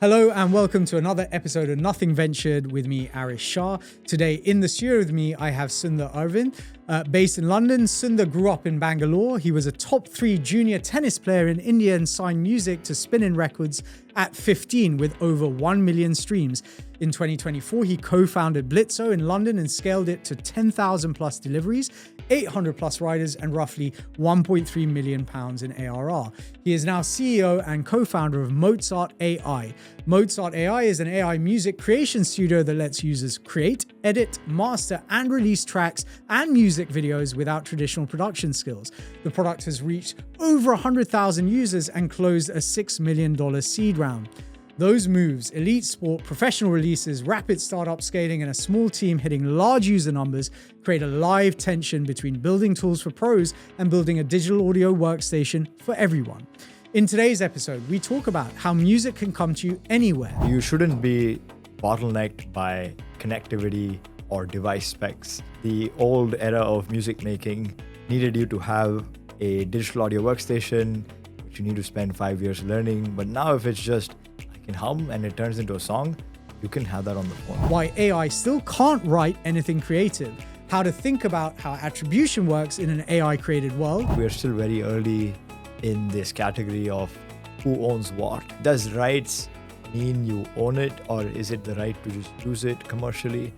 Hello and welcome to another episode of Nothing Ventured with me, Arish Shah. Today in the studio with me, I have Sundar Arvind. Based in London, Sundar grew up in Bangalore. He was a top 3 junior tennis player in India and signed music to Spin-In Records at 15 with over 1 million streams. In 2024, he co-founded Blitzo in London and scaled it to 10,000 plus deliveries, 800 plus riders, and roughly 1.3 million pounds in ARR. He is now CEO and co-founder of Mozart AI. Mozart AI is an AI music creation studio that lets users create, edit, master, and release tracks and music videos without traditional production skills. The product has reached over 100,000 users and closed a $6 million seed round. Those moves, elite sport, professional releases, rapid startup scaling, and a small team hitting large user numbers create a live tension between building tools for pros and building a digital audio workstation for everyone. In today's episode, we talk about how music can come to you anywhere. You shouldn't be bottlenecked by connectivity or device specs. The old era of music making needed you to have a digital audio workstation, which you need to spend 5 years learning. But now if it's just can hum and it turns into a song, you can have that on the phone. Why AI still can't write anything creative. How to think about how attribution works in an AI created world. We are still very early in this category of who owns what. Does rights mean you own it, or is it the right to just use it commercially?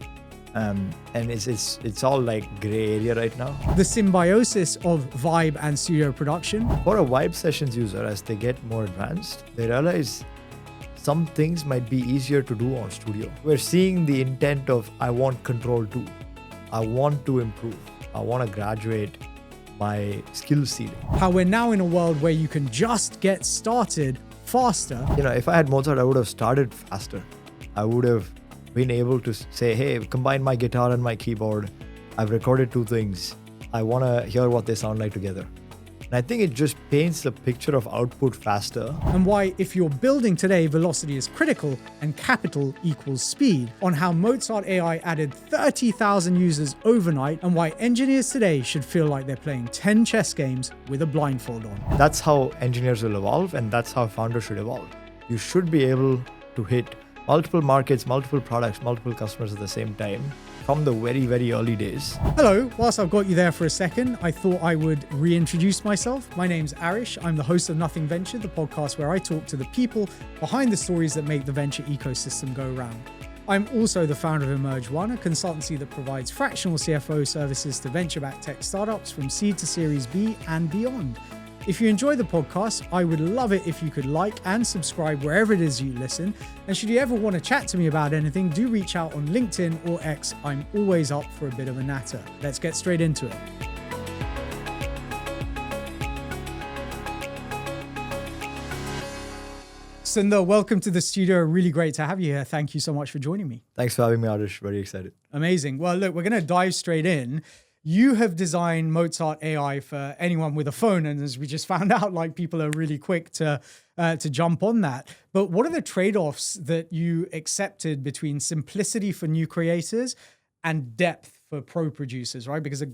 And it's all like gray area right now. The symbiosis of vibe and studio production. For a vibe sessions user, as they get more advanced, they realize some things might be easier to do on studio. We're seeing the intent of, I want control too. I want to improve. I want to graduate my skill ceiling. How we're now in a world where you can just get started faster. If I had Mozart, I would have started faster. I would have been able to say, hey, combine my guitar and my keyboard. I've recorded 2 things. I want to hear what they sound like together. And I think it just paints the picture of output faster. And why, if you're building today, velocity is critical and capital equals speed. On how Mozart AI added 30,000 users overnight, and why engineers today should feel like they're playing 10 chess games with a blindfold on. That's how engineers will evolve, and that's how founders should evolve. You should be able to hit multiple markets, multiple products, multiple customers at the same time from the very, very early days. Hello, whilst I've got you there for a second, I thought I would reintroduce myself. My name's Arish. I'm the host of Nothing Ventured, the podcast where I talk to the people behind the stories that make the venture ecosystem go round. I'm also the founder of Emerge One, a consultancy that provides fractional CFO services to venture-backed tech startups from seed to Series B and beyond. If you enjoy the podcast, I would love it if you could like and subscribe wherever it is you listen. And should you ever want to chat to me about anything, do reach out on LinkedIn or X. I'm always up for a bit of a natter. Let's get straight into it. Sundar, welcome to the studio. Really great to have you here. Thank you so much for joining me. Thanks for having me, Arish. Very excited. Amazing. Well, look, we're going to dive straight in. You have designed Mozart AI for anyone with a phone, and as we just found out, like people are really quick to jump on that. But what are the trade-offs that you accepted between simplicity for new creators and depth for pro producers, right? Because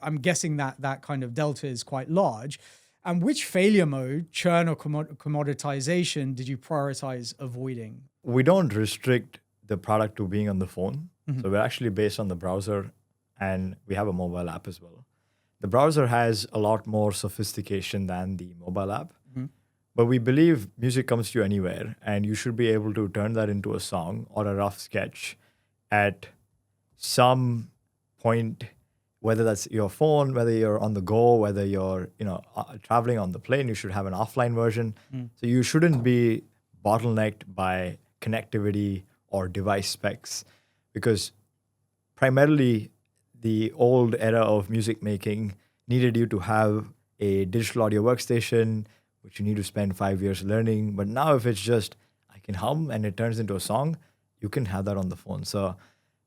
I'm guessing that kind of delta is quite large. And which failure mode, churn or commoditization, did you prioritize avoiding? We don't restrict the product to being on the phone. Mm-hmm. So we're actually based on the browser, and we have a mobile app as well. The browser has a lot more sophistication than the mobile app, but we believe music comes to you anywhere, and you should be able to turn that into a song or a rough sketch at some point, whether that's your phone, whether you're on the go, whether you're traveling on the plane. You should have an offline version. So you shouldn't be bottlenecked by connectivity or device specs, because primarily the old era of music making needed you to have a digital audio workstation, which you need to spend 5 years learning. But now if it's just, I can hum and it turns into a song, you can have that on the phone. So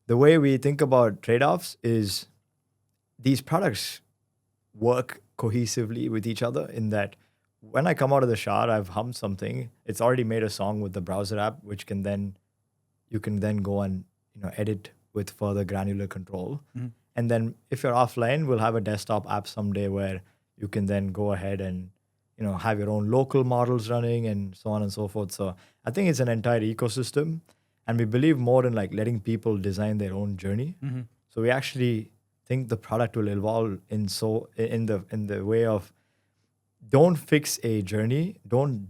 the way we think about trade-offs is these products work cohesively with each other, in that when I come out of the shower, I've hummed something, it's already made a song with the browser app, which you can then go and edit with further granular control. And then if you're offline, we'll have a desktop app someday where you can then go ahead and have your own local models running and so on and so forth. So I think it's an entire ecosystem, and we believe more in like letting people design their own journey. So we actually think the product will evolve in the way of don't fix a journey, don't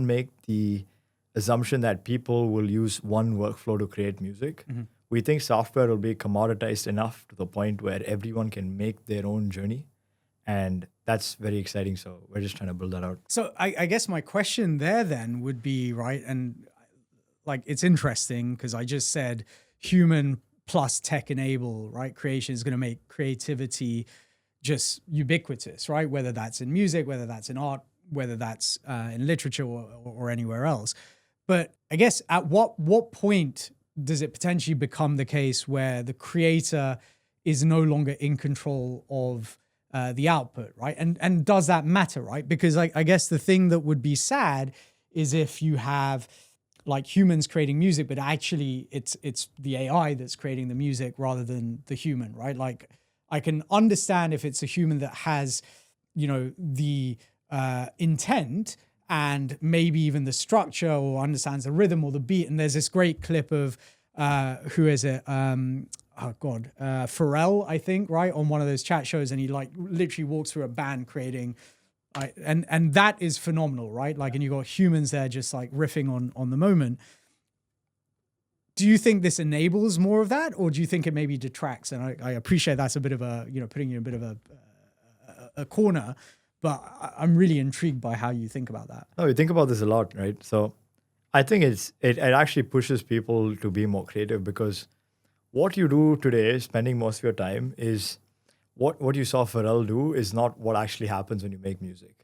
make the assumption that people will use one workflow to create music. We think software will be commoditized enough to the point where everyone can make their own journey. And that's very exciting. So we're just trying to build that out. So I guess my question there then would be, right, and like it's interesting because I just said human plus tech enable, right? Creation is going to make creativity just ubiquitous, right? Whether that's in music, whether that's in art, whether that's in literature or anywhere else. But I guess at what point does it potentially become the case where the creator is no longer in control of the output, right? And does that matter, right? Because I guess the thing that would be sad is if you have like humans creating music, but actually it's the AI that's creating the music rather than the human, right? Like I can understand if it's a human that has, the intent and maybe even the structure or understands the rhythm or the beat. And there's this great clip of, who is it? Pharrell, I think, right? On one of those chat shows. And he like literally walks through a band creating, and that is phenomenal, right? Like, and you got humans there just like riffing on the moment. Do you think this enables more of that, or do you think it maybe detracts? And I appreciate that's a bit of a, putting you in a bit of a corner, but I'm really intrigued by how you think about that. No, we think about this a lot, right? So I think it actually pushes people to be more creative, because what you do today, spending most of your time, is what you saw Pharrell do is not what actually happens when you make music.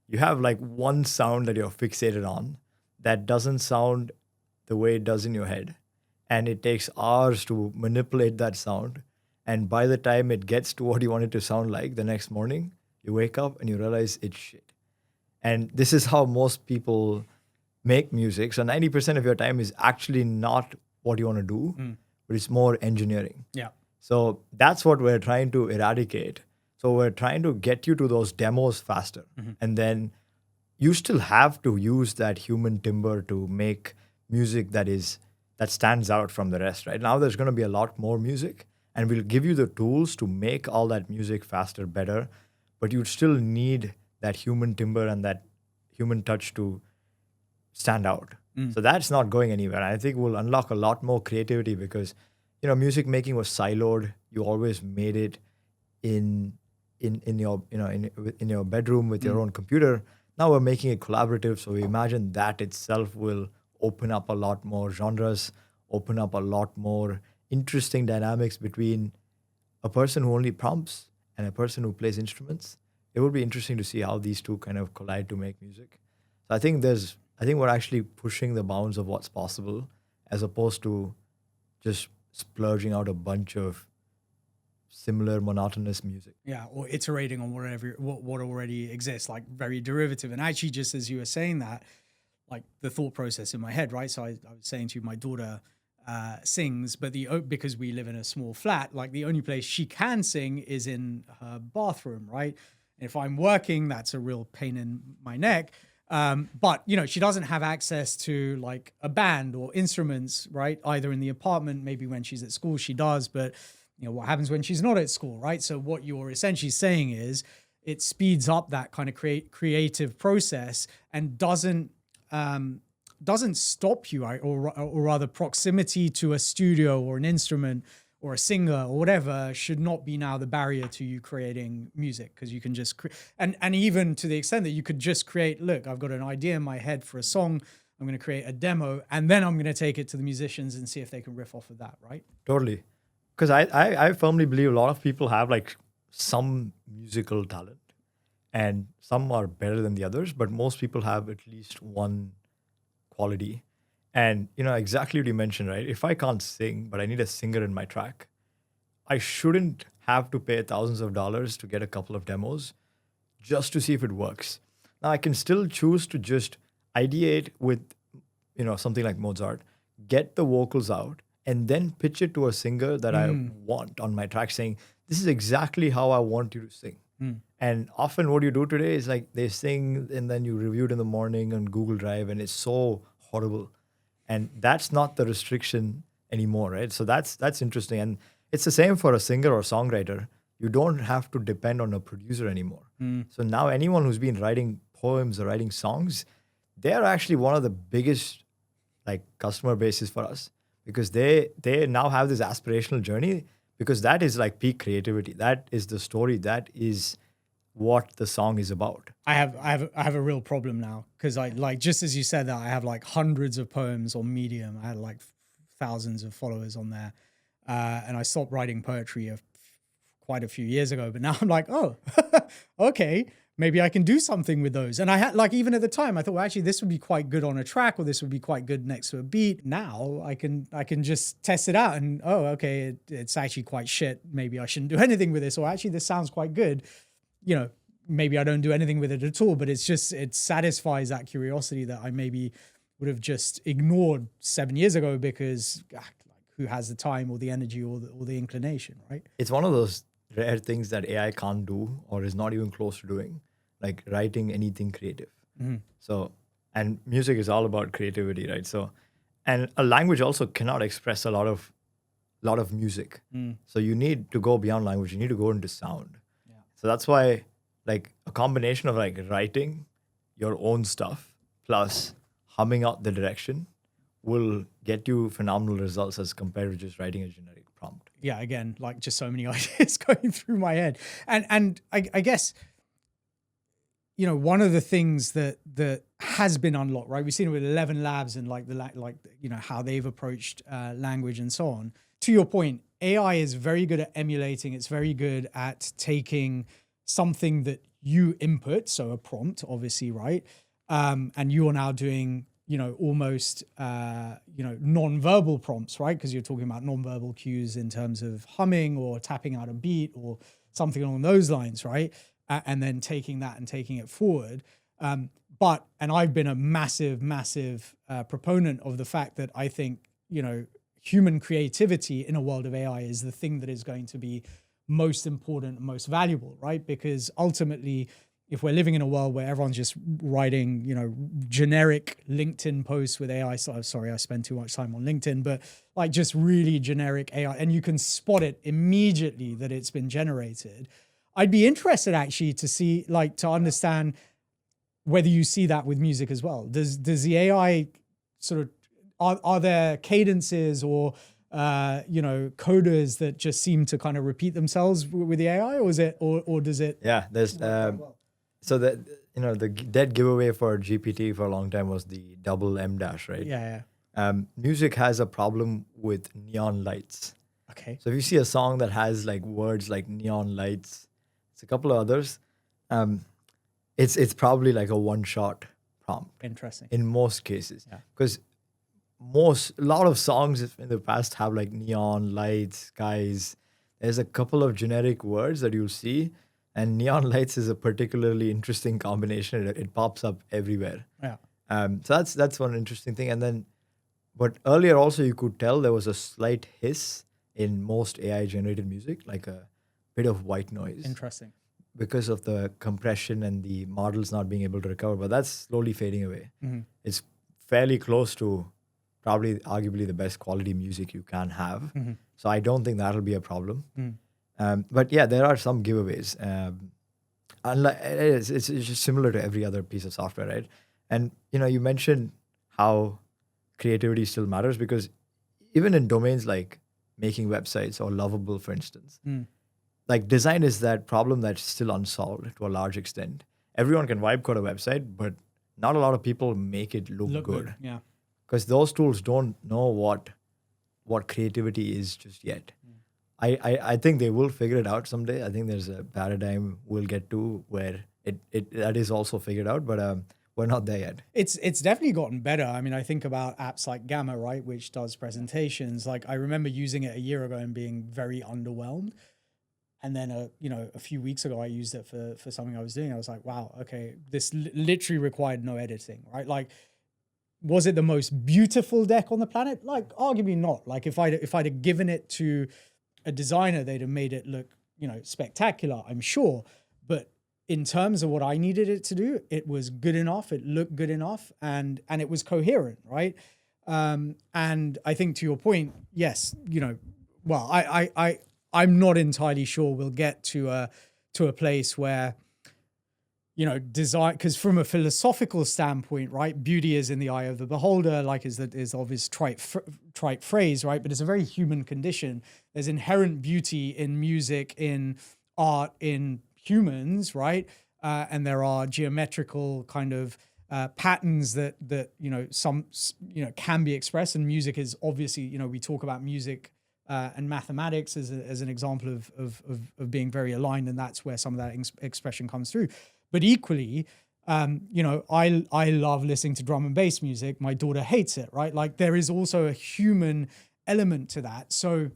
You have like one sound that you're fixated on that doesn't sound the way it does in your head. And it takes hours to manipulate that sound. And by the time it gets to what you want it to sound like the next morning, you wake up and you realize it's shit. And this is how most people make music. So 90% of your time is actually not what you want to do, but it's more engineering. Yeah. So that's what we're trying to eradicate. So we're trying to get you to those demos faster. And then you still have to use that human timber to make music that stands out from the rest, right? Now there's going to be a lot more music, and we'll give you the tools to make all that music faster, better, but you'd still need that human timber and that human touch to stand out. So that's not going anywhere. I think we'll unlock a lot more creativity because, music making was siloed. You always made it in your bedroom with your own computer. Now we're making it collaborative. So we imagine that itself will open up a lot more genres, open up a lot more interesting dynamics between a person who only prompts and a person who plays instruments. It would be interesting to see how these two kind of collide to make music. So I think we're actually pushing the bounds of what's possible, as opposed to just splurging out a bunch of similar monotonous music. Yeah, or iterating on what already exists, like very derivative. And actually, just as you were saying that, like the thought process in my head, right? So I was saying to you, my daughter sings, but because we live in a small flat, like the only place she can sing is in her bathroom, right? And if I'm working, that's a real pain in my neck. But she doesn't have access to like a band or instruments, right? Either in the apartment, maybe when she's at school, she does, but what happens when she's not at school, right? So what you're essentially saying is it speeds up that kind of creative process and doesn't stop you, right? Or rather, proximity to a studio or an instrument or a singer or whatever should not be now the barrier to you creating music, because you can just and even to the extent that you could just create, look, I've got an idea in my head for a song, I'm going to create a demo, and then I'm going to take it to the musicians and see if they can riff off of that, right? Totally. Because I firmly believe a lot of people have like some musical talent, and some are better than the others, but most people have at least one quality. And exactly what you mentioned, right? If I can't sing, but I need a singer in my track, I shouldn't have to pay thousands of dollars to get a couple of demos just to see if it works. Now I can still choose to just ideate with, something like Mozart, get the vocals out, and then pitch it to a singer that I want on my track, saying, this is exactly how I want you to sing. And often what you do today is like they sing and then you review it in the morning on Google Drive and it's so horrible. And that's not the restriction anymore, right? So that's interesting. And it's the same for a singer or songwriter. You don't have to depend on a producer anymore. So now anyone who's been writing poems or writing songs, they're actually one of the biggest like customer bases for us because they now have this aspirational journey because that is like peak creativity. That is the story. That is what the song is about. I have a real problem now because I like, just as you said that, I have like hundreds of poems on Medium. I had like thousands of followers on there, and I stopped writing poetry quite a few years ago. But now I'm like, oh, okay, maybe I can do something with those. And I had like, even at the time, I thought, well, actually, this would be quite good on a track, or this would be quite good next to a beat. Now I can just test it out, and oh, okay, it's actually quite shit. Maybe I shouldn't do anything with this, or actually, this sounds quite good. You know, maybe I don't do anything with it at all, but it's just, it satisfies that curiosity that I maybe would have just ignored 7 years ago because like, who has the time or the energy or the inclination, right? It's one of those rare things that AI can't do or is not even close to doing, like writing anything creative. So, and music is all about creativity, right? So, and a language also cannot express a lot of music. So you need to go beyond language. You need to go into sound. So that's why like a combination of like writing your own stuff plus humming out the direction will get you phenomenal results as compared to just writing a generic prompt. Yeah, again, like just so many ideas going through my head. And I guess, you know, one of the things that has been unlocked, right? We've seen it with 11 Labs and like you know, how they've approached language and so on. To your point, AI is very good at emulating. It's very good at taking something that you input, so a prompt, obviously, right? And you are now doing, you know, almost, you know, non-verbal prompts, right? Because you're talking about non-verbal cues in terms of humming or tapping out a beat or something along those lines, right? And then taking that and taking it forward. And I've been a massive proponent of the fact that I think, you know, human creativity in a world of AI is the thing that is going to be most important and most valuable, right? Because ultimately, if we're living in a world where everyone's just writing, you know, generic LinkedIn posts with AI, sorry, I spend too much time on LinkedIn, but like just really generic AI, and you can spot it immediately that it's been generated. I'd be interested actually to see, like, to understand whether you see that with music as well. Does the AI sort of, are there cadences or you know, coders that just seem to kind of repeat themselves with the AI, or is it, or does it? Yeah, there's so that, you know, the dead giveaway for GPT for a long time was the double M dash, right? Yeah. Music has a problem with neon lights. Okay. So if you see a song that has like words like neon lights, it's a couple of others. It's probably like a one-shot prompt. Interesting. In most cases, because a lot of songs in the past have like neon lights, skies. There's a couple of generic words that you'll see, and neon lights is a particularly interesting combination. It pops up everywhere. Yeah. So that's one interesting thing. And then, but earlier also you could tell there was a slight hiss in most AI generated music, like a bit of white noise. Interesting. Because of the compression and the models not being able to recover, but that's slowly fading away. It's fairly close to probably arguably the best quality music you can have. So I don't think that'll be a problem. But yeah, there are some giveaways. It's just similar to every other piece of software, right? And you know, you mentioned how creativity still matters, because even in domains like making websites or Lovable, for instance, like design is that problem that's still unsolved to a large extent. Everyone can vibe code a website, but not a lot of people make it look good. Yeah. Because those tools don't know what creativity is just yet. I think they will figure it out someday. I think there's a paradigm we'll get to where that is also figured out, but we're not there yet. It's definitely gotten better. I mean, I think about apps like Gamma, right, which does presentations. Like I remember using it a year ago and being very underwhelmed. And then, you know, a few weeks ago, I used it for something I was doing. I was like, wow, okay, this literally required no editing, right? Like, was it the most beautiful deck on the planet? Like, arguably not. Like, if I'd have given it to a designer, they'd have made it look, you know, spectacular, I'm sure. But in terms of what I needed it to do, it was good enough. It looked good enough, and it was coherent, right? And I think to your point, yes, well, I'm not entirely sure we'll get to a place where, design, because from a philosophical standpoint, right, beauty is in the eye of the beholder, like is obvious trite phrase, right? But it's a very human condition. There's inherent beauty in music, in art, in humans, right? And there are geometrical kind of patterns that some can be expressed, and music is obviously, we talk about music and mathematics as an example of being very aligned, and that's where some of that expression comes through. But equally, I love listening to drum and bass music. My daughter hates it, right? Like there is also a human element to that. So,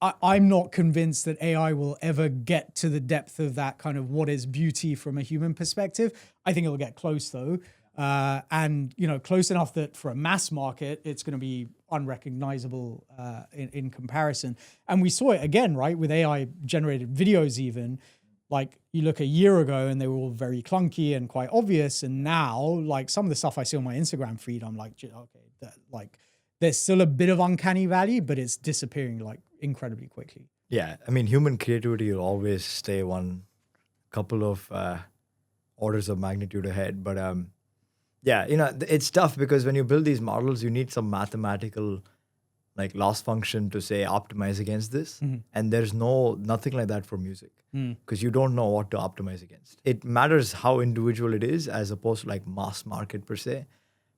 I'm not convinced that AI will ever get to the depth of that kind of what is beauty from a human perspective. I think it'll get close though. And close enough that for a mass market, it's going to be unrecognizable in comparison. And we saw it again, right, with AI generated videos even. Like you look a year ago and they were all very clunky and quite obvious. And now, like some of the stuff I see on my Instagram feed, I'm like, okay, there's still a bit of uncanny valley, but it's disappearing like incredibly quickly. Yeah, I mean, human creativity will always stay one couple of orders of magnitude ahead. But yeah, it's tough because when you build these models, you need some mathematical like loss function to say optimize against this. Mm-hmm. And there's nothing like that for music because you don't know what to optimize against. It matters how individual it is as opposed to like mass market per se,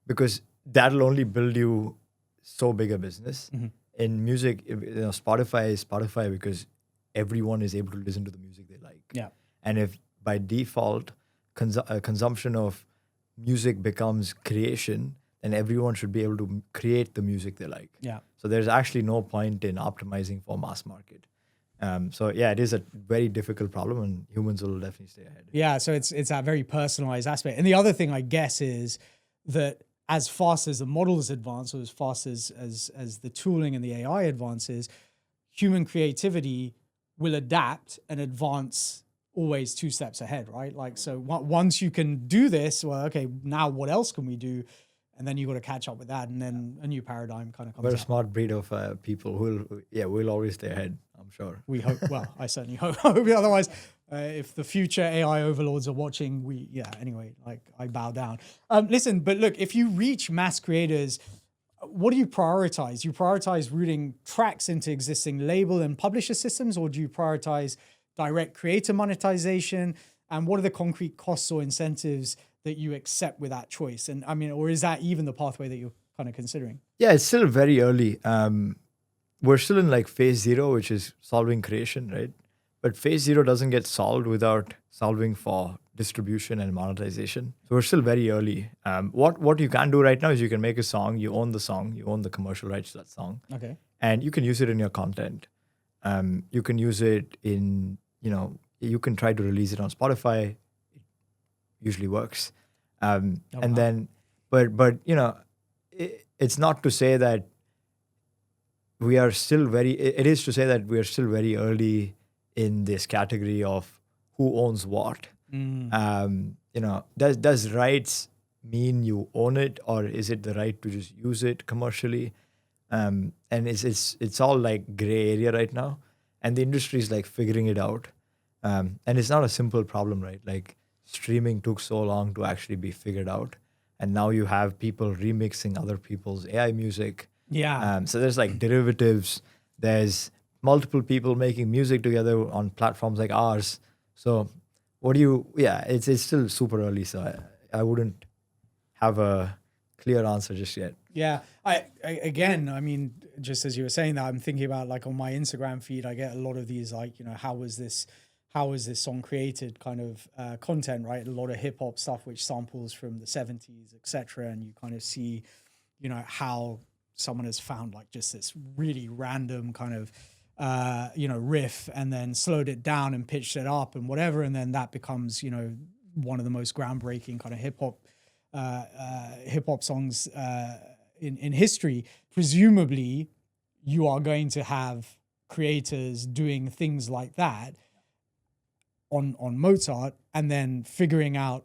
because that'll only build you so big a business. Mm-hmm. In music, Spotify is Spotify because everyone is able to listen to the music they like. Yeah. And if by default consumption of music becomes creation, then everyone should be able to create the music they like. Yeah. So there's actually no point in optimizing for mass market. So yeah, it is a very difficult problem, and humans will definitely stay ahead. Yeah. So it's that very personalized aspect. And the other thing I guess is that as fast as the models advance, or as fast as the tooling and the AI advances, human creativity will adapt and advance always 2 steps ahead, right? Like, so once you can do this, well, okay, now what else can we do? And then you got to catch up with that, and then a new paradigm kind of comes. We're a out. smart breed of people we'll always stay ahead, I'm sure. We hope. Well, I certainly hope. Otherwise, if the future AI overlords are watching, anyway, like I bow down. Listen, but look, if you reach mass creators, what do you prioritize? You prioritize routing tracks into existing label and publisher systems, or do you prioritize direct creator monetization? And what are the concrete costs or incentives that you accept with that choice? And I mean, or is that even the pathway that you're kind of considering? Yeah, it's still very early. We're still in like phase 0, which is solving creation, right? But phase 0 doesn't get solved without solving for distribution and monetization. So we're still very early. What you can do right now is you can make a song, you own the song, you own the commercial rights to that song. Okay. And you can use it in your content. You can use it in, you can try to release it on Spotify. It usually works. And then, but it's not to say that we are still it is to say that we are still very early in this category of who owns what. Does rights mean you own it, or is it the right to just use it commercially? And it's all like gray area right now, and the industry is like figuring it out. And it's not a simple problem, right? Like streaming took so long to actually be figured out, and now you have people remixing other people's AI music. Yeah. So there's like derivatives. There's multiple people making music together on platforms like ours. So it's still super early. So I wouldn't have a clear answer just yet. Yeah. I mean, just as you were saying that, I'm thinking about like on my Instagram feed, I get a lot of these like, how was this song created kind of content, right? A lot of hip hop stuff, which samples from the 70s, etc. And you kind of see, how someone has found like just this really random kind of, riff, and then slowed it down and pitched it up and whatever. And then that becomes, one of the most groundbreaking kind of hip hop songs in history. Presumably you are going to have creators doing things like that. on Mozart and then figuring out,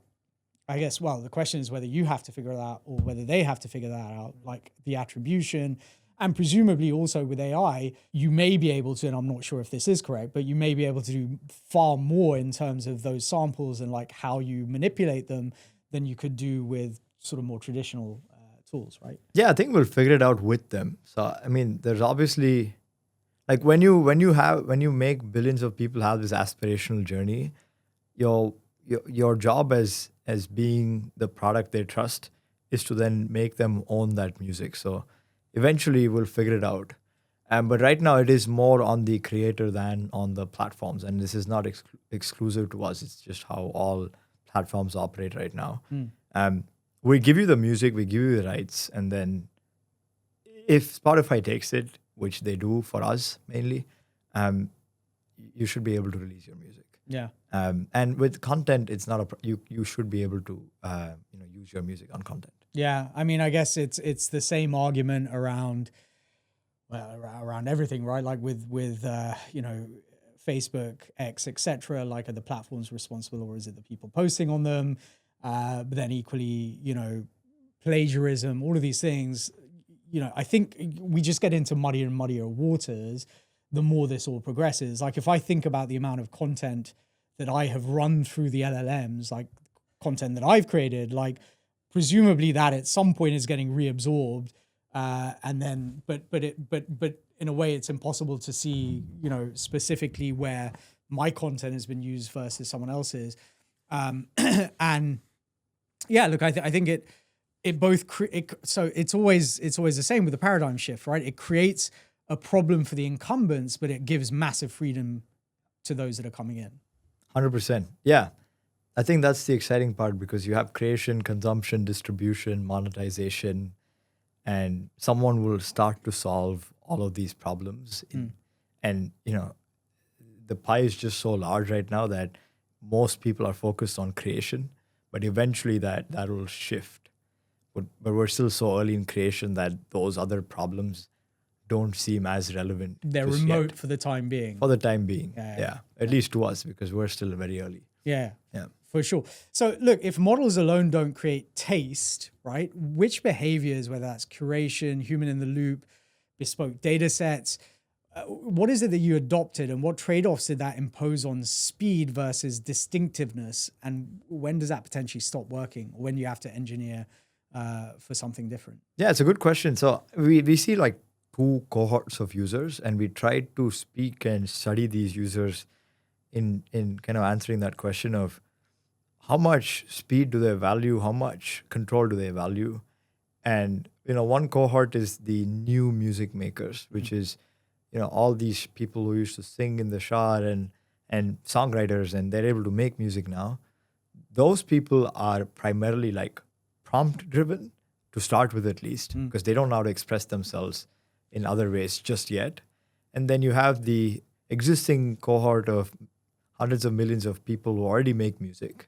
I guess, well, the question is whether you have to figure it out or whether they have to figure that out, like the attribution. And presumably also with AI, you may be able to, and I'm not sure if this is correct, but you may be able to do far more in terms of those samples and like how you manipulate them than you could do with sort of more traditional tools, right? Yeah, I think we'll figure it out with them. So I mean, there's obviously like when you make billions of people have this aspirational journey, your job as being the product they trust is to then make them own that music. So eventually we'll figure it out. But right now it is more on the creator than on the platforms. And this is not exclusive to us. It's just how all platforms operate right now. We give you the music, we give you the rights. And then if Spotify takes it, which they do for us mainly, you should be able to release your music. Yeah. And with content, it's not you should be able to use your music on content. Yeah, I mean, I guess it's the same argument around everything, right? Like with Facebook, X, etc. Like, are the platforms responsible, or is it the people posting on them? But then equally, plagiarism, all of these things. I think we just get into muddier and muddier waters the more this all progresses. Like, if I think about the amount of content that I have run through the LLMs, like content that I've created, like presumably that at some point is getting reabsorbed, and then, but in a way it's impossible to see, specifically where my content has been used versus someone else's, and yeah, look, I think it both so it's always the same with the paradigm shift, right? It creates a problem for the incumbents, but it gives massive freedom to those that are coming in. 100%. Yeah. I think that's the exciting part, because you have creation, consumption, distribution, monetization, and someone will start to solve all of these problems. And, the pie is just so large right now that most people are focused on creation, but eventually that will shift. But we're still so early in creation that those other problems don't seem as relevant. They're remote for the time being. For the time being, yeah. At least to us, because we're still very early. Yeah, for sure. So look, if models alone don't create taste, right, which behaviors, whether that's curation, human in the loop, bespoke data sets, what is it that you adopted, and what trade-offs did that impose on speed versus distinctiveness? And when does that potentially stop working, or when you have to engineer for something different? Yeah, it's a good question. So we see like two cohorts of users, and we try to speak and study these users in kind of answering that question of how much speed do they value, how much control do they value. And one cohort is the new music makers, which is all these people who used to sing in the shower and songwriters, and they're able to make music now. Those people are primarily like prompt driven to start with, at least, because they don't know how to express themselves in other ways just yet. And then you have the existing cohort of hundreds of millions of people who already make music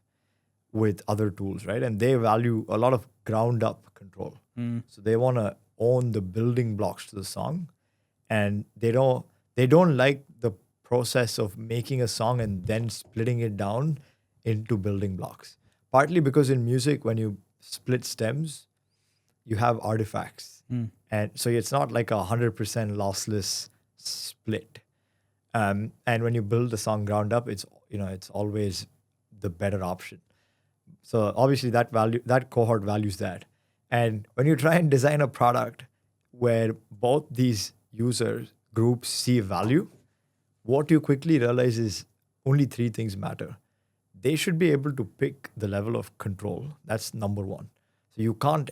with other tools, right? And they value a lot of ground up control. So they want to own the building blocks to the song, and they don't like the process of making a song and then splitting it down into building blocks. Partly because in music, when you split stems, you have artifacts. And so it's not like 100% lossless split. And when you build the song ground up, it's always the better option. So obviously that cohort values that. And when you try and design a product where both these user groups see value, what you quickly realize is only three things matter. They should be able to pick the level of control. That's number one. So you can't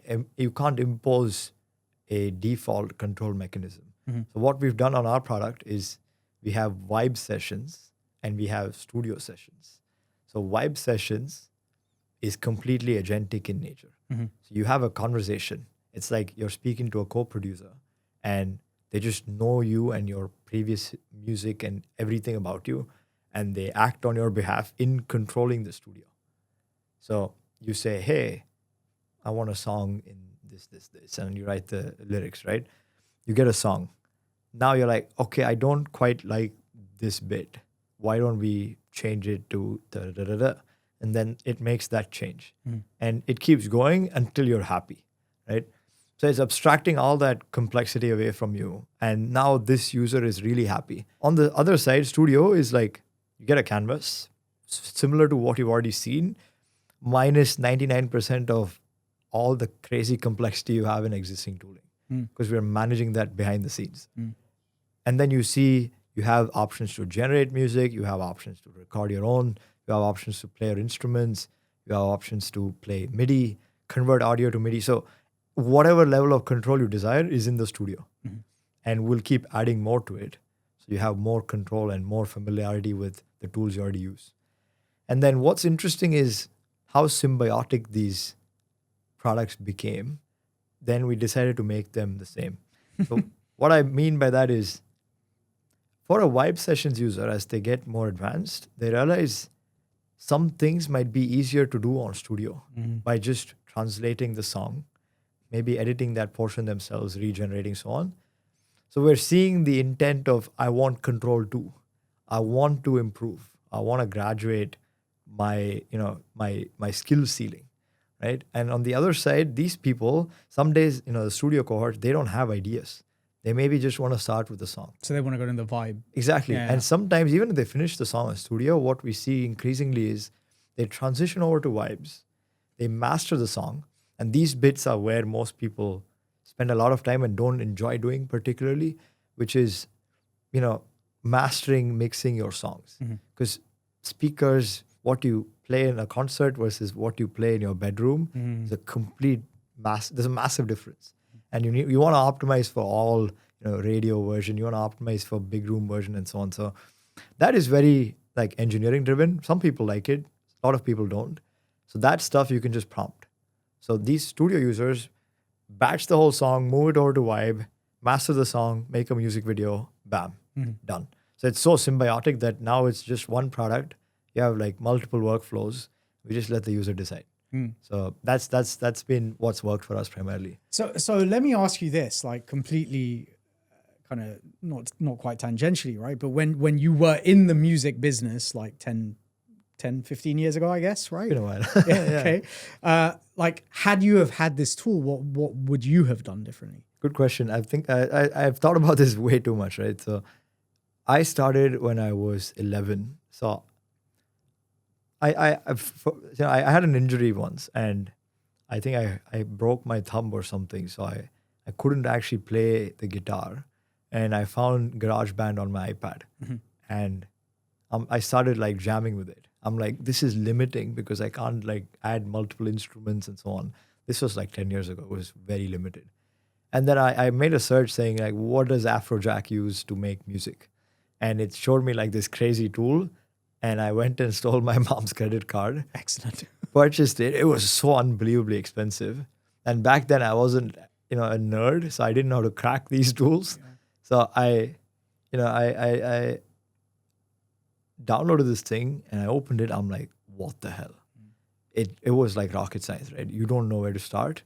impose a default control mechanism. So what we've done on our product is we have vibe sessions and we have studio sessions. So vibe sessions is completely agentic in nature. So you have a conversation. It's like you're speaking to a co-producer, and they just know you and your previous music and everything about you, and they act on your behalf in controlling the studio. So you say, hey, I want a song in this, and you write the lyrics, right? You get a song. Now you're like, okay, I don't quite like this bit. why don't we change it to da da da da? And then it makes that change. And it keeps going until you're happy, right? So it's abstracting all that complexity away from you. And now this user is really happy. On the other side, Studio is like, you get a canvas similar to what you've already seen, minus 99% of all the crazy complexity you have in existing tooling, because we're managing that behind the scenes. And then you see you have options to generate music, you have options to record your own, you have options to play your instruments, you have options to play MIDI, convert audio to MIDI. So whatever level of control you desire is in the Studio. And we'll keep adding more to it. So you have more control and more familiarity with the tools you already use. And then what's interesting is how symbiotic these products became. Then we decided to make them the same. So what I mean by that is, for a Vibe Sessions user, as they get more advanced, they realize some things might be easier to do on Studio by just translating the song, maybe editing that portion themselves, regenerating, so on. So we're seeing the intent of, I want control too. I want to improve. I want to graduate my skill ceiling, right? And on the other side, these people, some days, the Studio cohort, they don't have ideas. They maybe just want to start with the song. So they want to go in the vibe. Exactly. Yeah. And sometimes even if they finish the song in Studio, what we see increasingly is they transition over to vibes. They master the song. And these bits are where most people spend a lot of time and don't enjoy doing particularly, which is, mastering, mixing your songs. Because speakers, what you play in a concert versus what you play in your bedroom is a complete there's a massive difference. And you want to optimize for all, radio version, you want to optimize for big room version and so on. So that is very like engineering driven. Some people like it, a lot of people don't. So that stuff you can just prompt. So these Studio users batch the whole song, move it over to Vibe, master the song, make a music video, bam, done. So it's so symbiotic that now it's just one product. You have like multiple workflows. We just let the user decide. So that's been what's worked for us primarily. So let me ask you this, like completely kind of not quite tangentially, right? But when you were in the music business like 10, 15 years ago, I guess, right? Been a while. Yeah. Okay. Like, had you have had this tool, what would you have done differently? Good question. I think I've thought about this way too much, right? So I started when I was 11. So I had an injury once, and I think I broke my thumb or something. So I couldn't actually play the guitar, and I found GarageBand on my iPad, and I started like jamming with it. I'm like, this is limiting because I can't like add multiple instruments and so on. This was like 10 years ago. It was very limited. And then I made a search saying like, what does Afrojack use to make music? And it showed me like this crazy tool. And I went and stole my mom's credit card. Excellent. Purchased it. It was so unbelievably expensive. And back then I wasn't, a nerd. So I didn't know how to crack these tools. Yeah. So I downloaded this thing and I opened it. I'm like, what the hell? It was like rocket science, right? You don't know where to start.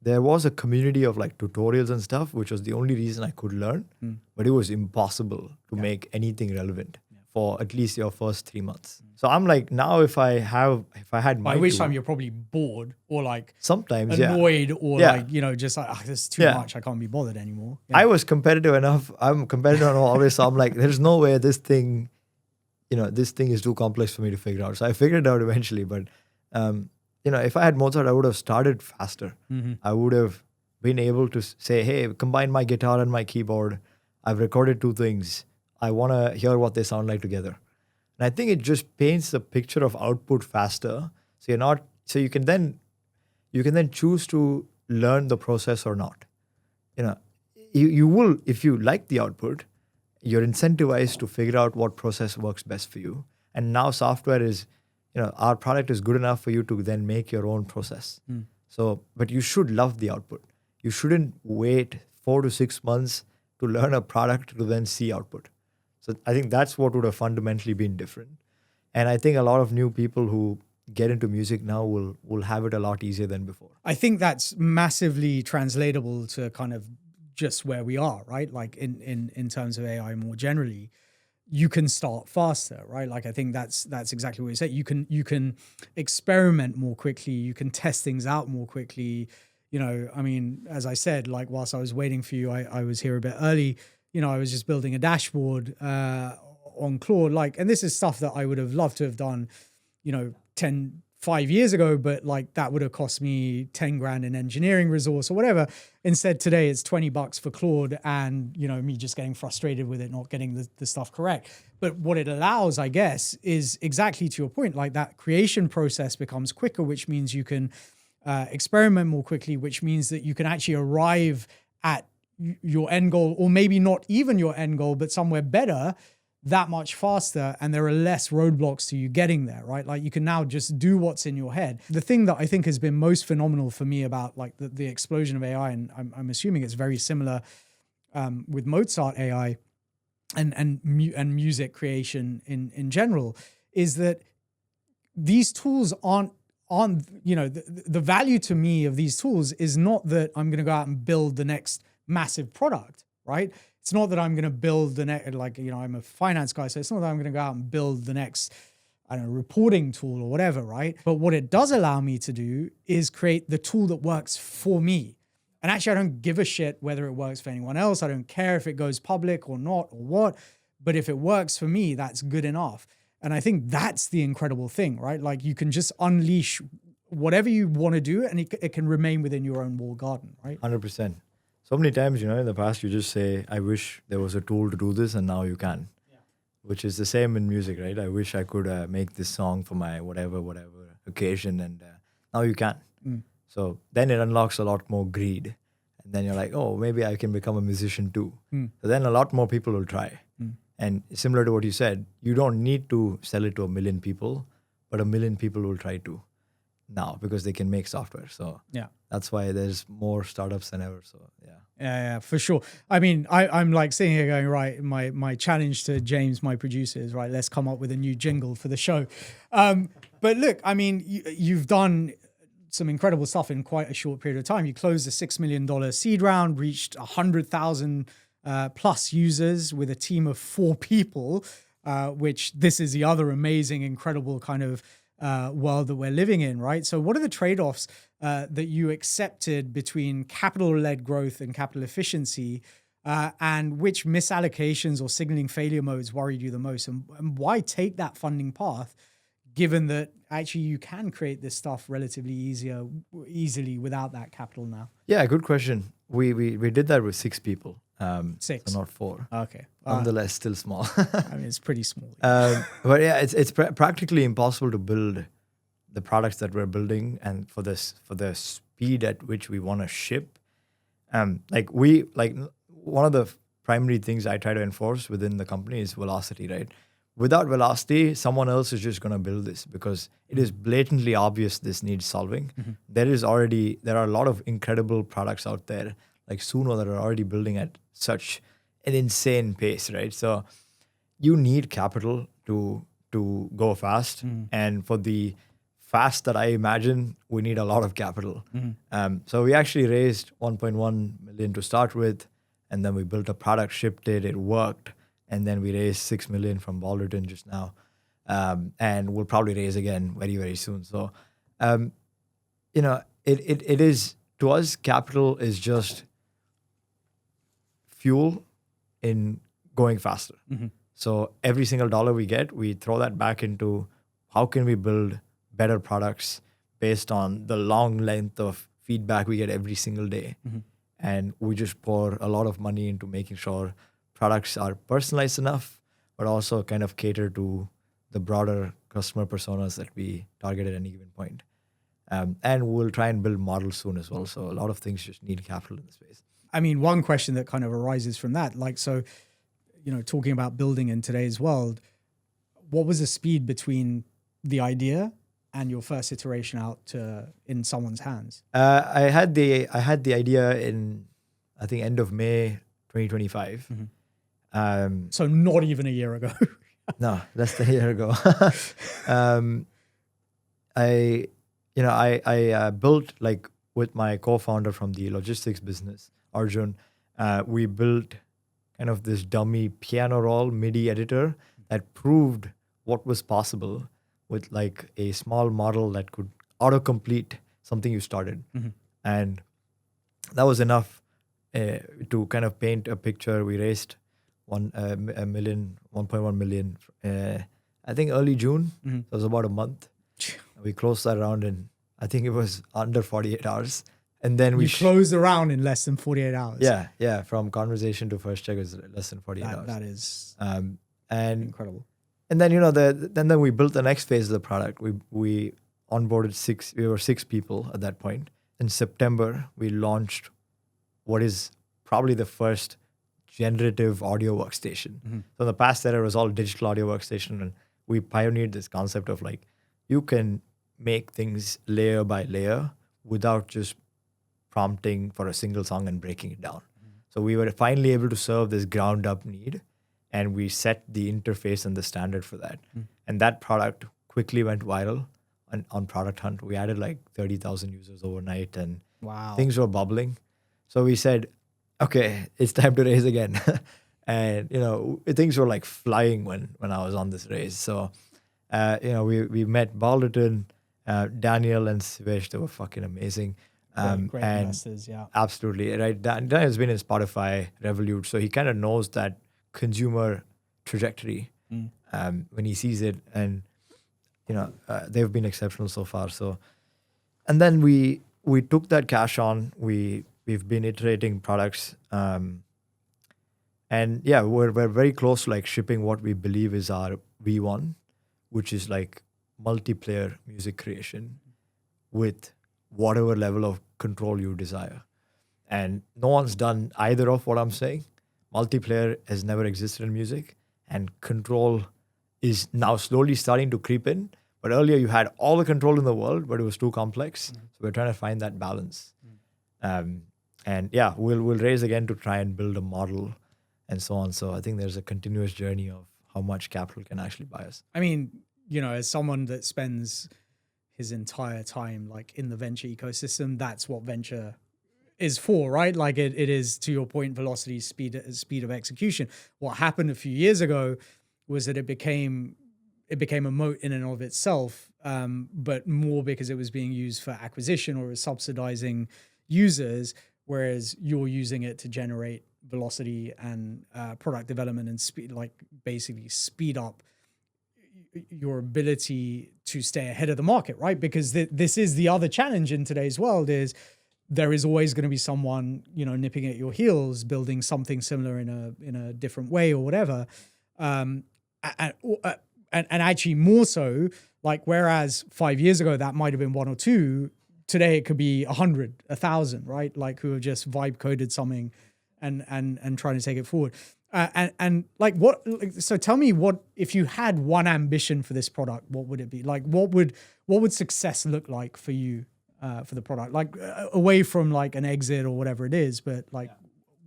There was a community of like tutorials and stuff, which was the only reason I could learn, but it was impossible to make anything relevant for at least your first 3 months. So I'm like, now if I had my by which tool, time you're probably bored or like sometimes annoyed or like, just like, this is too much. I can't be bothered anymore. Yeah. I was competitive enough. I'm competitive enough always. So I'm like, there's no way this thing is too complex for me to figure out. So I figured it out eventually. But, if I had Mozart, I would have started faster. I would have been able to say, hey, combine my guitar and my keyboard. I've recorded 2 things. I want to hear what they sound like together. And I think it just paints the picture of output faster. So you can then choose to learn the process or not. You will, if you like the output, you're incentivized to figure out what process works best for you. And now software is, our product is good enough for you to then make your own process. So, but you should love the output. You shouldn't wait 4 to 6 months to learn a product to then see output. So I think that's what would have fundamentally been different. And I think a lot of new people who get into music now will have it a lot easier than before. I think that's massively translatable to kind of just where we are, right? Like in terms of AI more generally. you can start faster, right? Like I think that's exactly what you said. You can experiment more quickly. You can test things out more quickly. You know, I mean, as I said, like whilst I was waiting for you, I was here a bit early. You know, I was just building a dashboard on Claude, like, and this is stuff that I would have loved to have done, you know, 5 years ago, but like that would have cost me 10 grand in engineering resource or whatever. Instead, today it's $20 for Claude, and, you know, me just getting frustrated with it, not getting the stuff correct. But what it allows, I guess, is exactly to your point, like that creation process becomes quicker, which means you can experiment more quickly, which means that you can actually arrive at your end goal, or maybe not even your end goal, but somewhere better that much faster, and there are less roadblocks to you getting there, right? Like you can now just do what's in your head. The thing that I think has been most phenomenal for me about like the explosion of AI, and I'm assuming it's very similar with Mozart AI and music creation in general, is that these tools aren't, you know, the value to me of these tools is not that I'm going to go out and build the next massive product, right? It's not that I'm going to build the next, like, you know, I'm a finance guy, so it's not that I'm going to go out and build the next, I don't know, reporting tool or whatever, right? But what it does allow me to do is create the tool that works for me. And actually, I don't give a shit whether it works for anyone else. I don't care if it goes public or not or what. But if it works for me, that's good enough. And I think that's the incredible thing, right? Like you can just unleash whatever you want to do, and it can remain within your own walled garden, right? 100%. So many times, you know, in the past, you just say, I wish there was a tool to do this, and now you can. Yeah. Which is the same in music, right? I wish I could make this song for my whatever occasion, and now you can. So then it unlocks a lot more greed. And then you're like, oh, maybe I can become a musician too. So then a lot more people will try. And similar to what you said, you don't need to sell it to 1 million people, but 1 million people will try to now because they can make software. So yeah, that's why there's more startups than ever. So yeah, for sure. I mean, I'm like sitting here going, right, my challenge to James, my producer, is, right, let's come up with a new jingle for the show. But look, I mean, you've done some incredible stuff in quite a short period of time. You closed a $6 million seed round, reached 100,000 plus users with a team of 4 people, which this is the other amazing, incredible kind of world that we're living in, right? So what are the trade-offs that you accepted between capital-led growth and capital efficiency, and which misallocations or signaling failure modes worried you the most, and why take that funding path, given that actually you can create this stuff relatively easily without that capital now? Yeah, good question. We did that with 6 people. 6, so not 4. Okay. Nonetheless, still small. I mean, it's pretty small. But yeah, it's practically impossible to build the products that we're building, and for the speed at which we want to ship. One of the primary things I try to enforce within the company is velocity, right? Without velocity, someone else is just going to build this because it is blatantly obvious this needs solving. There are a lot of incredible products out there like Suno that are already building at such an insane pace, right? So you need capital to go fast. And for the fast that I imagine, we need a lot of capital. So we actually raised 1.1 million to start with, and then we built a product, shipped it, it worked. And then we raised 6 million from Balderton just now. And we'll probably raise again very, very soon. So, you know, it is, to us, capital is just fuel in going faster. So every single dollar we get, we throw that back into how can we build better products based on the long length of feedback we get every single day. And we just pour a lot of money into making sure products are personalized enough, but also kind of cater to the broader customer personas that we target at any given point. And we'll try and build models soon as well. So a lot of things just need capital in the space. I mean, one question that kind of arises from that, like, so, you know, talking about building in today's world, what was the speed between the idea and your first iteration out in someone's hands? I had the idea in, I think, end of May 2025. So not even a year ago. No, less than a year ago. I built, like, with my co-founder from the logistics business, Arjun, we built kind of this dummy piano roll MIDI editor that proved what was possible with like a small model that could autocomplete something you started. And that was enough to kind of paint a picture. We raised 1.1 million, I think early June. So it was about a month. We closed that round in, I think it was under 48 hours. And then we closed the round in less than 48 hours. Yeah. From conversation to first check is less than 48 hours. That is and incredible. And then, then we built the next phase of the product. We onboarded we were 6 people at that point. In September, we launched what is probably the first generative audio workstation. So in the past there was all digital audio workstation, and we pioneered this concept of like, you can make things layer by layer without just prompting for a single song and breaking it down. So we were finally able to serve this ground up need, and we set the interface and the standard for that. And that product quickly went viral on Product Hunt. We added like 30,000 users overnight, and things were bubbling. So we said, okay, it's time to raise again. And, things were like flying when I was on this raise. So, we met Balderton, Daniel and Sivesh. They were fucking amazing. Great investors, yeah. Absolutely, right. Daniel has been in Spotify, Revolut, so he kind of knows that consumer trajectory when he sees it. And, they've been exceptional so far. So, and then we took that cash on. We've been iterating products, and yeah, we're very close to like shipping what we believe is our V1, which is like multiplayer music creation with whatever level of control you desire. And no one's done either of what I'm saying. Multiplayer has never existed in music, and control is now slowly starting to creep in. But earlier you had all the control in the world, but it was too complex. So we're trying to find that balance. And yeah, we'll raise again to try and build a model and so on. So I think there's a continuous journey of how much capital can actually buy us. I mean, as someone that spends his entire time like in the venture ecosystem, that's what venture is for, right? Like it is, to your point, velocity, speed of execution. What happened a few years ago was that it became a moat in and of itself, but more because it was being used for acquisition or as subsidizing users, whereas you're using it to generate velocity and product development and basically speed up your ability to stay ahead of the market, right? Because this is the other challenge in today's world, is there is always going to be someone, nipping at your heels, building something similar in a different way or whatever. And actually more so, like, whereas 5 years ago that might have been 1 or 2, today it could be 100, 1,000, right? Like, who have just vibe coded something and trying to take it forward. And like, so tell me, what, if you had one ambition for this product, what would it be? Like, what would success look like for you, for the product? Like, away from like an exit or whatever it is, but like,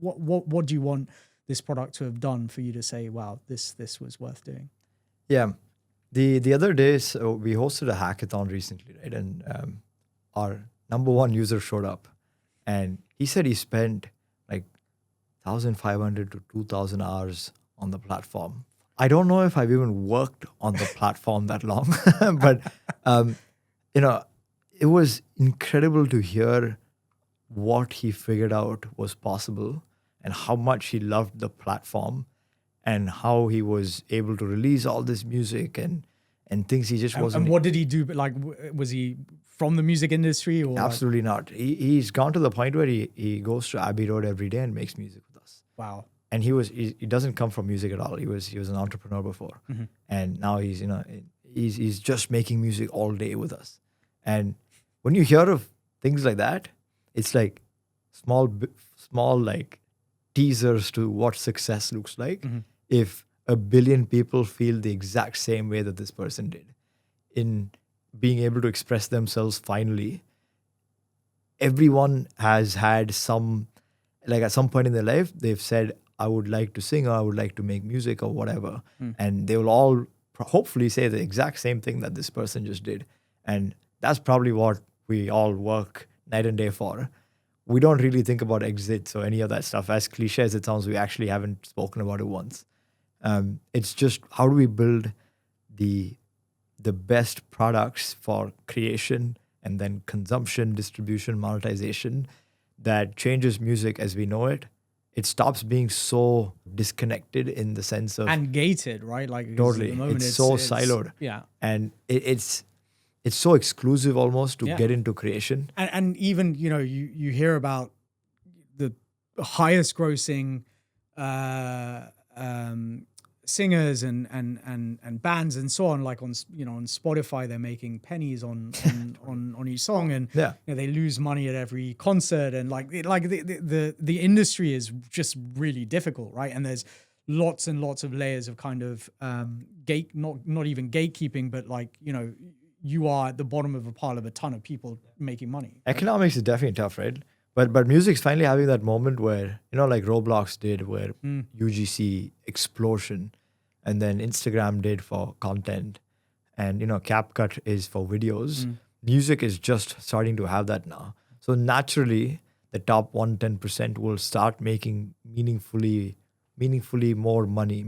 what do you want this product to have done for you to say, wow, this was worth doing? Yeah. The other day, so we hosted a hackathon recently, right? And our number one user showed up, and he said he spent like 1,500 to 2,000 hours on the platform. I don't know if I've even worked on the platform that long, but it was incredible to hear what he figured out was possible and how much he loved the platform and how he was able to release all this music and things he just wasn't. And what did he do? Like, was he from the music industry? Or absolutely not. He's gone to the point where he goes to Abbey Road every day and makes music with us. Wow. And he doesn't come from music at all. He was an entrepreneur before, and now he's just making music all day with us. And when you hear of things like that, it's like small like teasers to what success looks like. If 1 billion people feel the exact same way that this person did in being able to express themselves finally. Everyone has had at some point in their life, they've said, I would like to sing, or I would like to make music, or whatever. And they will all hopefully say the exact same thing that this person just did. And that's probably what we all work night and day for. we don't really think about exits or any of that stuff. As cliche as it sounds, we actually haven't spoken about it once. It's just how do we build the best products for creation and then consumption, distribution, monetization that changes music as we know it. It stops being so disconnected in the sense of and gated, right? Like totally, at the moment it's so siloed. Yeah, And it's so exclusive almost to get into creation. And even you hear about the highest grossing singers and bands and so on, like on Spotify, they're making pennies on each song, and they lose money at every concert, and the industry is just really difficult, right? And there's lots and lots of layers of kind of not even gatekeeping, but you are at the bottom of a pile of a ton of people making money. Economics is definitely tough, right? But music's finally having that moment where, like Roblox did, where UGC explosion, and then Instagram did for content, and CapCut is for videos. Music is just starting to have that now. So naturally, the top 110% will start making meaningfully more money,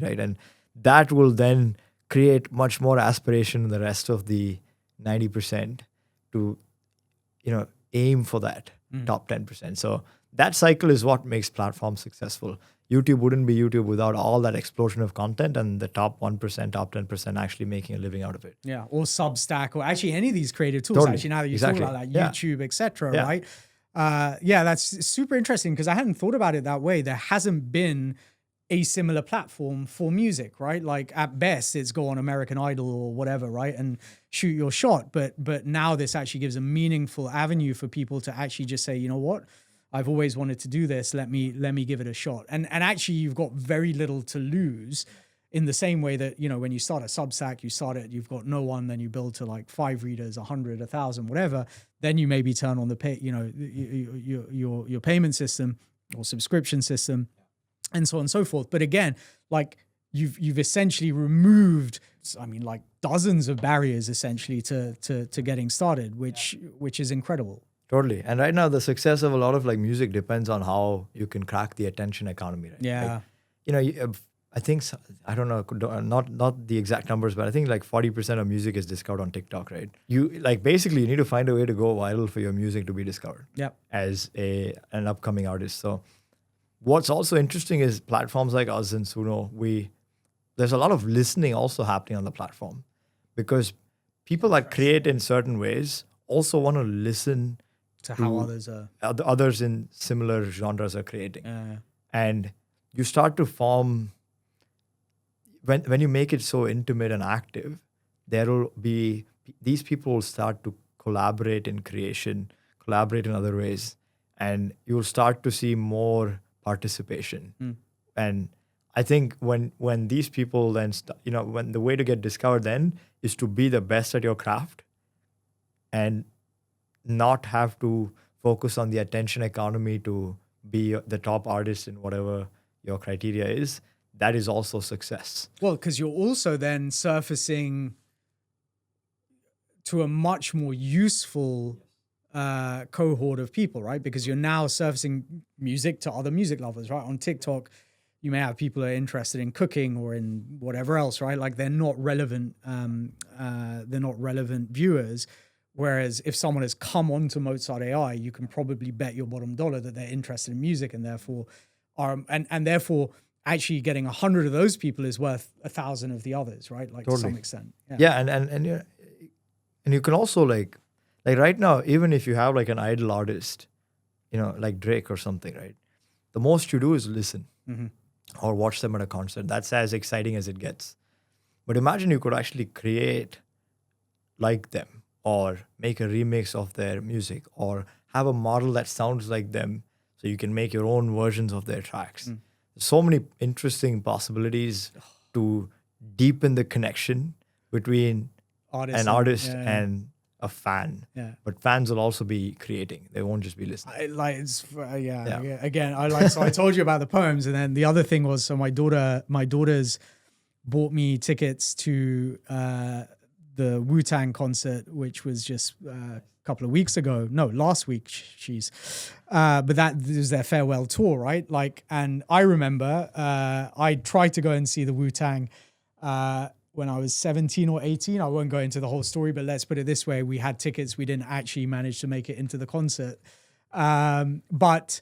right? And that will then create much more aspiration in the rest of the 90% to, aim for that top 10%. So that cycle is what makes platforms successful. YouTube wouldn't be YouTube without all that explosion of content and the top 1%, top 10% actually making a living out of it. Yeah, or Substack, or actually any of these creative tools. Totally. Actually, now that you talk about that, YouTube, etc., right? That's super interesting because I hadn't thought about it that way. There hasn't been a similar platform for music, right? Like at best, it's go on American Idol or whatever, right, and shoot your shot. But now this actually gives a meaningful avenue for people to actually just say, you know what, I've always wanted to do this. Let me give it a shot. And actually, you've got very little to lose. In the same way that, when you start a Substack, you've got no one, then you build to like 5 readers, 100, 1,000, whatever. Then you maybe turn on the pay, your payment system or subscription system, and so on and so forth. But again, like you've essentially removed, dozens of barriers essentially to getting started, which is incredible. Totally. And right now, the success of a lot of music depends on how you can crack the attention economy. Right? Yeah. I think, I don't know, not the exact numbers, but I think 40% of music is discovered on TikTok, right? You basically you need to find a way to go viral for your music to be discovered as an upcoming artist. So what's also interesting is platforms like us and Suno, there's a lot of listening also happening on the platform because people that create in certain ways also want to listen to how others in similar genres are creating. And you start to form, when you make it so intimate and active, these people will start to collaborate in creation, collaborate in other ways, and you'll start to see more participation. And I think when these people then, when the way to get discovered then is to be the best at your craft and not have to focus on the attention economy to be the top artist in whatever your criteria is. That is also success. Well, because you're also then surfacing to a much more useful cohort of people, right? Because you're now surfacing music to other music lovers, right? On TikTok, you may have people who are interested in cooking or in whatever else, right? Like they're not relevant viewers. Whereas if someone has come onto Mozart AI, you can probably bet your bottom dollar that they're interested in music and therefore therefore actually getting 100 of those people is worth 1,000 of the others, right? Like totally. To some extent. Yeah, and you can also like right now, even if you have an idol artist, like Drake or something, right? The most you do is listen or watch them at a concert. That's as exciting as it gets. But imagine you could actually create like them or make a remix of their music or have a model that sounds like them so you can make your own versions of their tracks. So many interesting possibilities to deepen the connection between an artist and a fan. Yeah. But fans will also be creating. They won't just be listening. Again, so I told you about the poems, and then the other thing was, so my daughters bought me tickets to the Wu-Tang concert, which was just a couple of weeks ago. No, last week. But that was their farewell tour, right? Like, and I remember I tried to go and see the Wu-Tang when I was 17 or 18. I won't go into the whole story, but let's put it this way: we had tickets, we didn't actually manage to make it into the concert. But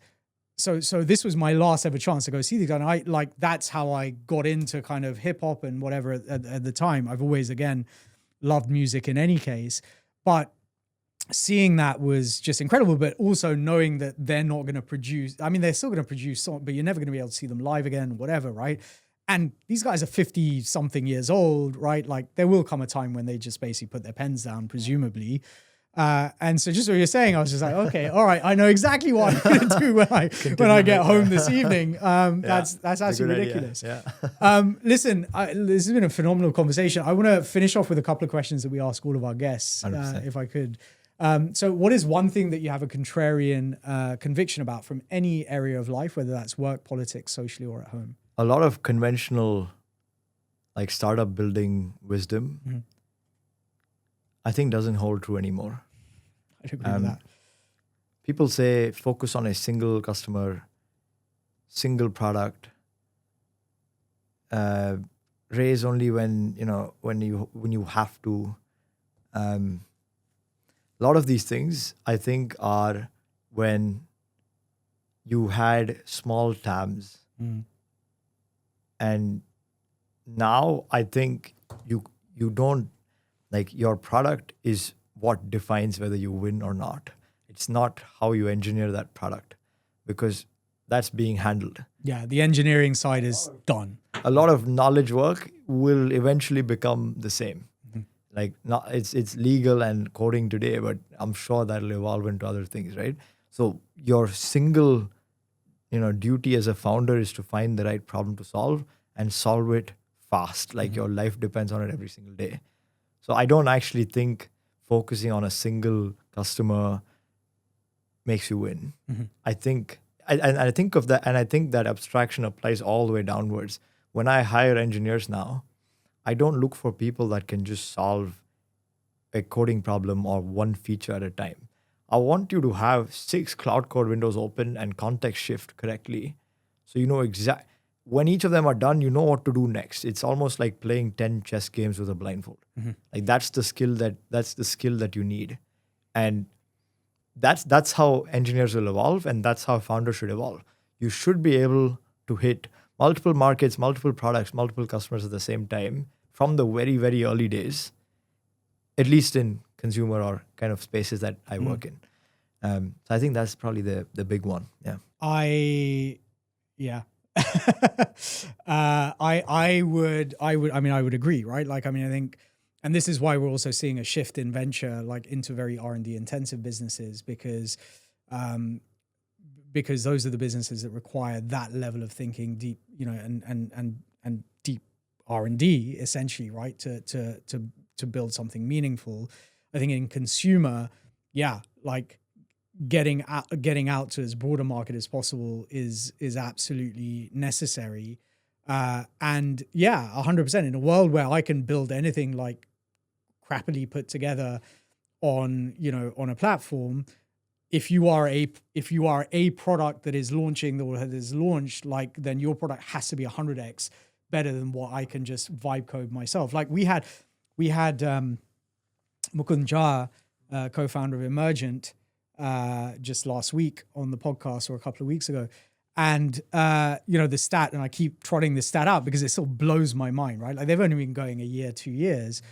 so this was my last ever chance to go see these guys. And I like, that's how I got into kind of hip hop and whatever at the time. I've always, again, loved music in any case, but seeing that was just incredible. But also knowing that they're not going to produce, I mean, they're still going to produce songs, but you're never going to be able to see them live again, whatever, right? And these guys are 50 something years old, right? Like there will come a time when they just basically put their pens down, presumably. And so just what you're saying, I was just like, okay, all right, I know exactly what I'm going to do when I get home this evening. That's absolutely ridiculous. Listen, this has been a phenomenal conversation. I want to finish off with a couple of questions that we ask all of our guests, if I could. So what is one thing that you have a contrarian conviction about from any area of life, whether that's work, politics, socially, or at home? A lot of conventional, like startup building wisdom, I think doesn't hold true anymore. I agree with that. People say focus on a single customer, single product, raise only when you have to. A lot of these things I think are when you had small TAMs, and now I think you don't. Like your product is what defines whether you win or not. It's not how you engineer that product, because that's being handled. Yeah, the engineering side is done. A lot of knowledge work will eventually become the same. Like it's legal and coding today, but I'm sure that'll evolve into other things, right? So your single, duty as a founder is to find the right problem to solve and solve it fast. Like your life depends on it every single day. So I don't actually think focusing on a single customer makes you win. I think of that, and I think that abstraction applies all the way downwards. When I hire engineers now, I don't look for people that can just solve a coding problem or one feature at a time. I want you to have 6 Cloud Code windows open and context shift correctly, so you know exactly. When each of them are done, you know what to do next. It's almost like playing 10 chess games with a blindfold. Like that's the skill that you need. And that's how engineers will evolve, and that's how founders should evolve. You should be able to hit multiple markets, multiple products, multiple customers at the same time from the very, very early days, at least in consumer or kind of spaces that I work in. So I think that's probably the big one. Yeah. I would agree, right? Like, I mean, I think, and this is why we're also seeing a shift in venture, like into very R&D intensive businesses, because those are the businesses that require that level of thinking, deep, and deep R&D essentially, right? To build something meaningful. I think in consumer, like getting out to as broad a market as possible is absolutely necessary. And 100% in a world where I can build anything like crappily put together on a platform, if you are a product that is launching or that is launched, like, then your product has to be 100x better than what I can just vibe code myself. Like we had Mukund Jha, co-founder of Emergent, just last week on the podcast, or a couple of weeks ago. And, the stat, and I keep trotting this stat out because it still blows my mind, right? Like they've only been going a year, 2 years.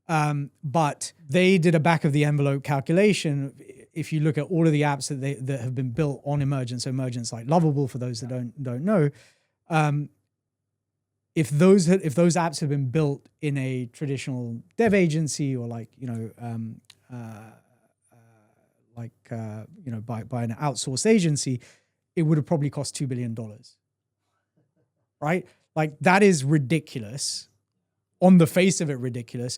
But they did a back of the envelope calculation. If you look at all of the apps that have been built on Emergent, so Emergent's like Lovable for those that don't know, if those apps have been built in a traditional dev agency, or like by an outsourced agency, it would have probably cost $2 billion, right? Like that is ridiculous, on the face of it, ridiculous.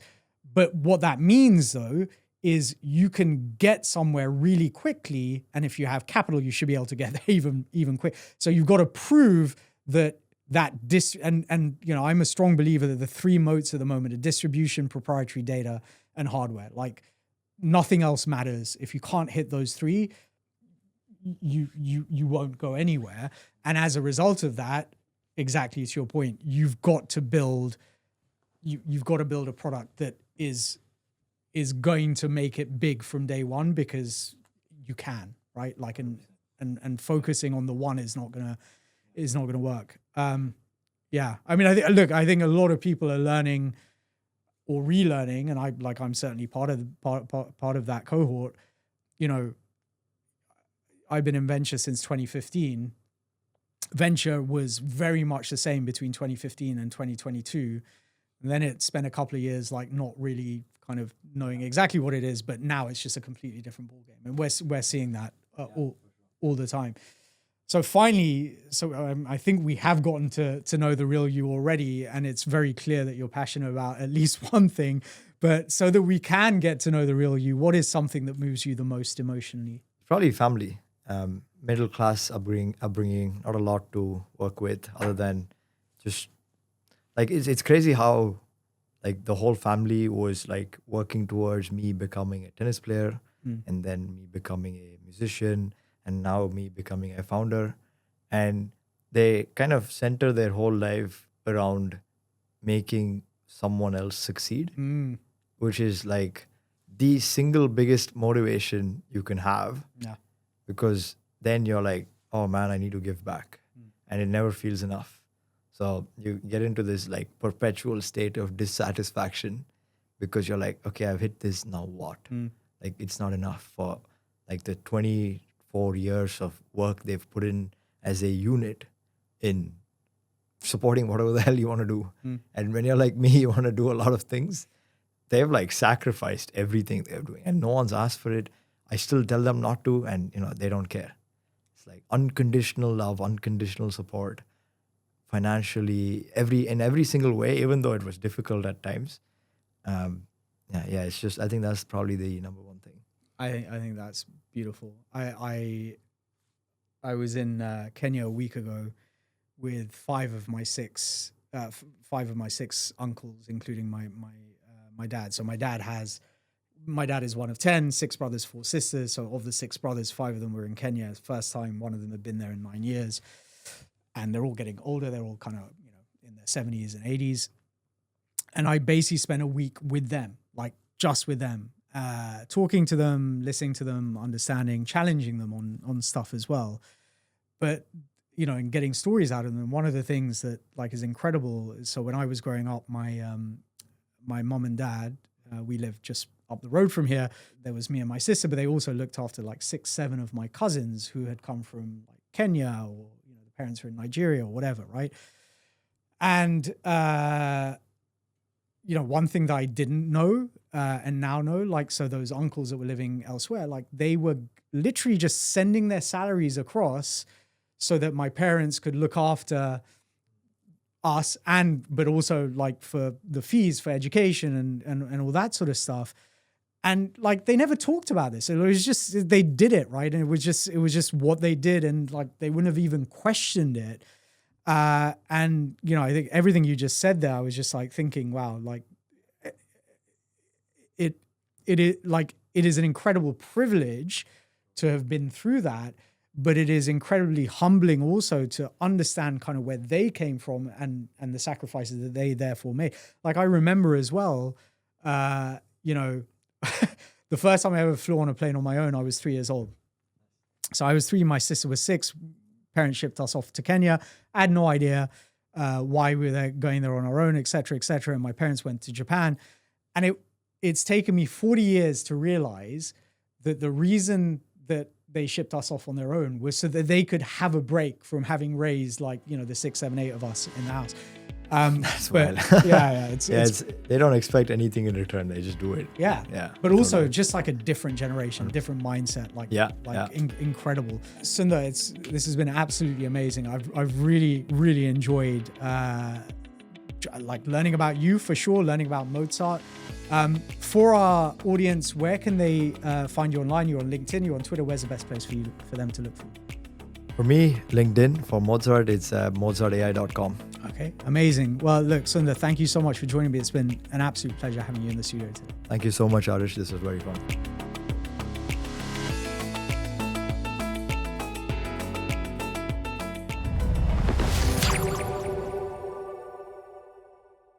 But what that means though is you can get somewhere really quickly, and if you have capital, you should be able to get there even quick. So you've got to prove that and I'm a strong believer that the three moats at the moment are distribution, proprietary data, and hardware. Like nothing else matters. If you can't hit those three, you won't go anywhere. And as a result of that, exactly to your point, you've got to build a product that is going to make it big from day one, because you can, right? Like and focusing on the one is not gonna work. Yeah, I mean, I think a lot of people are learning or relearning, and I'm certainly part of that cohort. I've been in venture since 2015. Venture was very much the same between 2015 and 2022. And then it spent a couple of years like not really kind of knowing exactly what it is, but now it's just a completely different ballgame. And we're seeing that all the time. So finally, I think we have gotten to know the real you already, and it's very clear that you're passionate about at least one thing. But so that we can get to know the real you, what is something that moves you the most emotionally? Probably family. Middle class upbringing, not a lot to work with other than just like it's crazy how like the whole family was like working towards me becoming a tennis player and then me becoming a musician and now me becoming a founder, and they kind of center their whole life around making someone else succeed, which is like the single biggest motivation you can have. Yeah. Because then you're like, oh man, I need to give back. And it never feels enough. So you get into this like perpetual state of dissatisfaction because you're like, okay, I've hit this, now what? Like it's not enough for like the 24 years of work they've put in as a unit in supporting whatever the hell you want to do. And when you're like me, you want to do a lot of things. They've like sacrificed everything they're doing and no one's asked for it. I still tell them not to, and they don't care. It's like unconditional love, unconditional support, financially, in every single way, even though it was difficult at times. It's just, I think that's probably the number one thing. I think that's beautiful. I was in Kenya a week ago with five of my six uncles, including my dad. So my dad is one of 10, 6 brothers, 4 sisters. So of the 6 brothers, 5 of them were in Kenya. First time, one of them had been there in 9 years. And they're all getting older. They're all kind of, in their 70s and 80s. And I basically spent a week with them, like just with them, talking to them, listening to them, understanding, challenging them on stuff as well. But, and getting stories out of them. One of the things that like is incredible is, so when I was growing up, my mom and dad, we lived just up the road from here. There was me and my sister, but they also looked after like 6, 7 of my cousins who had come from like Kenya, or the parents were in Nigeria or whatever, right? And one thing that I didn't know and now know, like, so those uncles that were living elsewhere, like they were literally just sending their salaries across so that my parents could look after us, but also like for the fees for education and all that sort of stuff. And like they never talked about this. It was just they did it, right? And it was just what they did, and like they wouldn't have even questioned it. And I think everything you just said there, I was just like thinking, wow, like it is an incredible privilege to have been through that. But it is incredibly humbling also to understand kind of where they came from and the sacrifices that they therefore made. Like I remember as well, the first time I ever flew on a plane on my own, I was 3 years old. So I was 3, my sister was 6. Parents shipped us off to Kenya. I had no idea why we were going there on our own, et cetera, et cetera. And my parents went to Japan. And it's taken me 40 years to realize that the reason that they shipped us off on their own was so that they could have a break from having raised like, the 6, 7, 8 of us in the house. That's but it's they don't expect anything in return. They just do it. Yeah. But also just like a different generation, different mindset, incredible. Sundar, this has been absolutely amazing. I've really, really enjoyed like learning about you for sure, learning about Mozart. For our audience, where can they find you online? You're on LinkedIn, you're on Twitter. Where's the best place for them to look for you? For me, LinkedIn. For Mozart, it's mozartai.com. Okay, amazing. Well, look, Sundar, thank you so much for joining me. It's been an absolute pleasure having you in the studio today. Thank you so much, Arish. This was very fun.